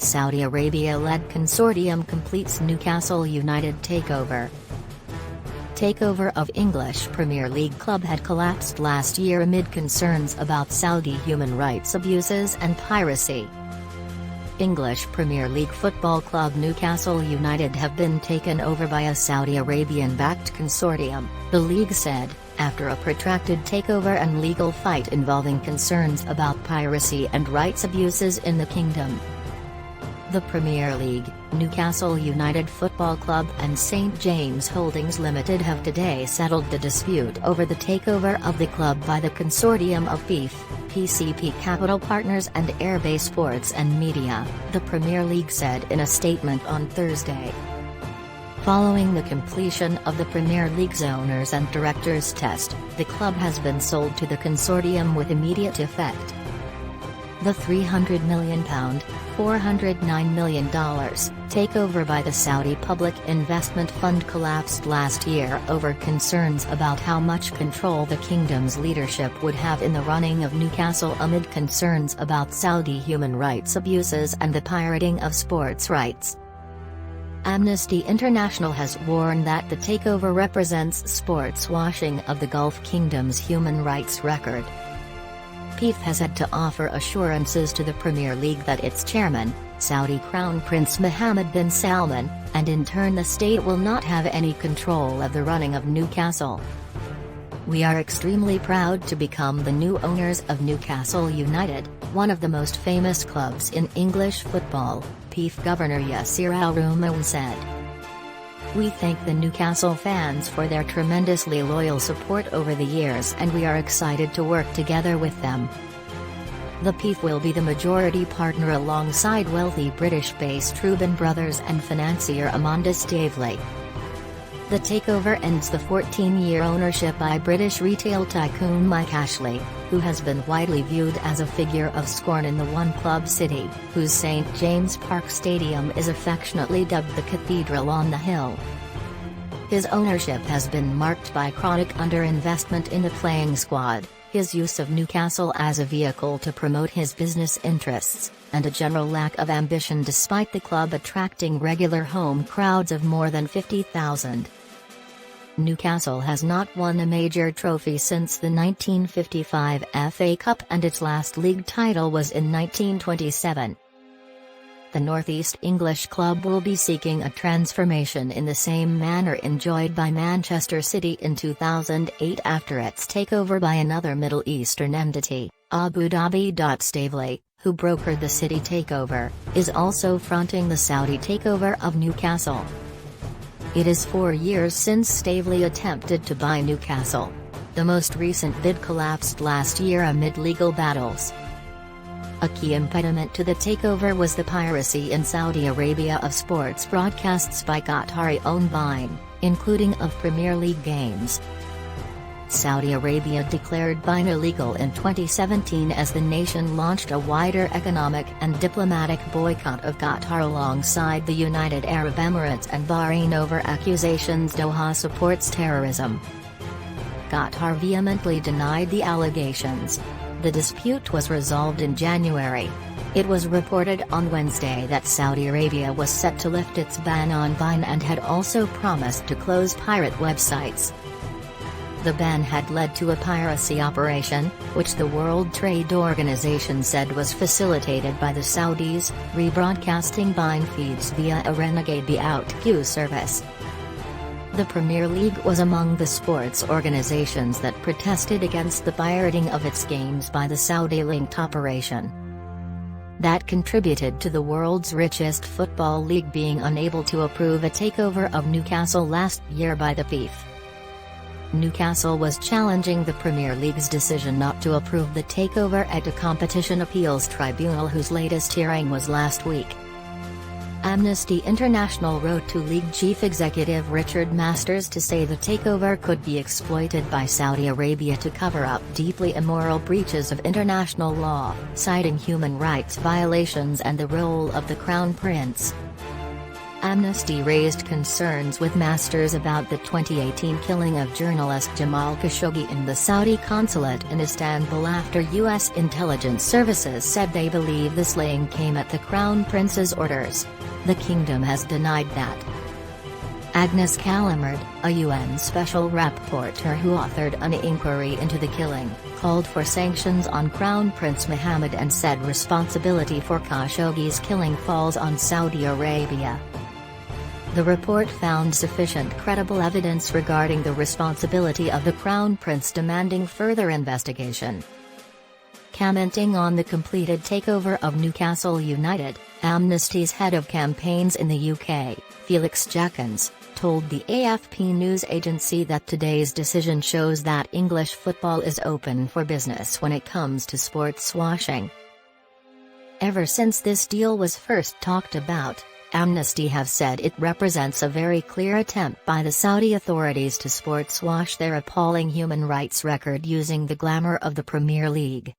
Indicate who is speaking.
Speaker 1: Saudi Arabia-led consortium completes Newcastle United takeover. Takeover of English Premier League club had collapsed last year amid concerns about Saudi human rights abuses and piracy. English Premier League football club Newcastle United have been taken over by a Saudi Arabian-backed consortium, the league said, after a protracted takeover and legal fight involving concerns about piracy and rights abuses in the kingdom. The Premier League, Newcastle United Football Club and St James Holdings Limited have today settled the dispute over the takeover of the club by the consortium of PCP Capital Partners and Airbase Sports and Media, the Premier League said in a statement on Thursday. Following the completion of the Premier League's owners and directors test, the club has been sold to the consortium with immediate effect. The £300 million, $409 million, takeover by the Saudi Public Investment Fund collapsed last year over concerns about how much control the kingdom's leadership would have in the running of Newcastle amid concerns about Saudi human rights abuses and the pirating of sports rights. Amnesty International has warned that the takeover represents sports washing of the Gulf Kingdom's human rights record. PIF has had to offer assurances to the Premier League that its chairman, Saudi Crown Prince Mohammed bin Salman, and in turn the state will not have any control of the running of Newcastle. "We are extremely proud to become the new owners of Newcastle United, one of the most famous clubs in English football," PIF Governor Yasir Al-Rumawi said. "We thank the Newcastle fans for their tremendously loyal support over the years and we are excited to work together with them." The PIF will be the majority partner alongside wealthy British-based Reuben Brothers and financier Amanda Stavely. The takeover ends the 14-year ownership by British retail tycoon Mike Ashley, who has been widely viewed as a figure of scorn in the one-club city, whose St James Park Stadium is affectionately dubbed the Cathedral on the Hill. His ownership has been marked by chronic underinvestment in the playing squad, his use of Newcastle as a vehicle to promote his business interests, and a general lack of ambition despite the club attracting regular home crowds of more than 50,000. Newcastle has not won a major trophy since the 1955 FA Cup and its last league title was in 1927. The North East English club will be seeking a transformation in the same manner enjoyed by Manchester City in 2008 after its takeover by another Middle Eastern entity, Abu Dhabi. Stavely, who brokered the City takeover, is also fronting the Saudi takeover of Newcastle. It is 4 years since Stavely attempted to buy Newcastle. The most recent bid collapsed last year amid legal battles. A key impediment to the takeover was the piracy in Saudi Arabia of sports broadcasts by Qatari-owned buying, including of Premier League games. Saudi Arabia declared buying illegal in 2017 as the nation launched a wider economic and diplomatic boycott of Qatar alongside the United Arab Emirates and Bahrain over accusations Doha supports terrorism. Qatar vehemently denied the allegations. The dispute was resolved in January. It was reported on Wednesday that Saudi Arabia was set to lift its ban on buying and had also promised to close pirate websites. The ban had led to a piracy operation, which the World Trade Organization said was facilitated by the Saudis, rebroadcasting buying feeds via a renegade buyout queue service. The Premier League was among the sports organizations that protested against the pirating of its games by the Saudi-linked operation. That contributed to the world's richest football league being unable to approve a takeover of Newcastle last year by the PIF. Newcastle was challenging the Premier League's decision not to approve the takeover at a competition appeals tribunal whose latest hearing was last week. Amnesty International wrote to league chief executive Richard Masters to say the takeover could be exploited by Saudi Arabia to cover up deeply immoral breaches of international law, citing human rights violations and the role of the Crown Prince. Amnesty raised concerns with Masters about the 2018 killing of journalist Jamal Khashoggi in the Saudi consulate in Istanbul after U.S. intelligence services said they believe the slaying came at the Crown Prince's orders. The kingdom has denied that. Agnes Callamard, a UN special rapporteur who authored an inquiry into the killing, called for sanctions on Crown Prince Mohammed and said responsibility for Khashoggi's killing falls on Saudi Arabia. The report found sufficient credible evidence regarding the responsibility of the Crown Prince, demanding further investigation. Commenting on the completed takeover of Newcastle United, Amnesty's head of campaigns in the UK, Felix Jenkins, told the AFP news agency that today's decision shows that English football is open for business when it comes to sports washing. Ever since this deal was first talked about, Amnesty have said it represents a very clear attempt by the Saudi authorities to sports wash their appalling human rights record using the glamour of the Premier League.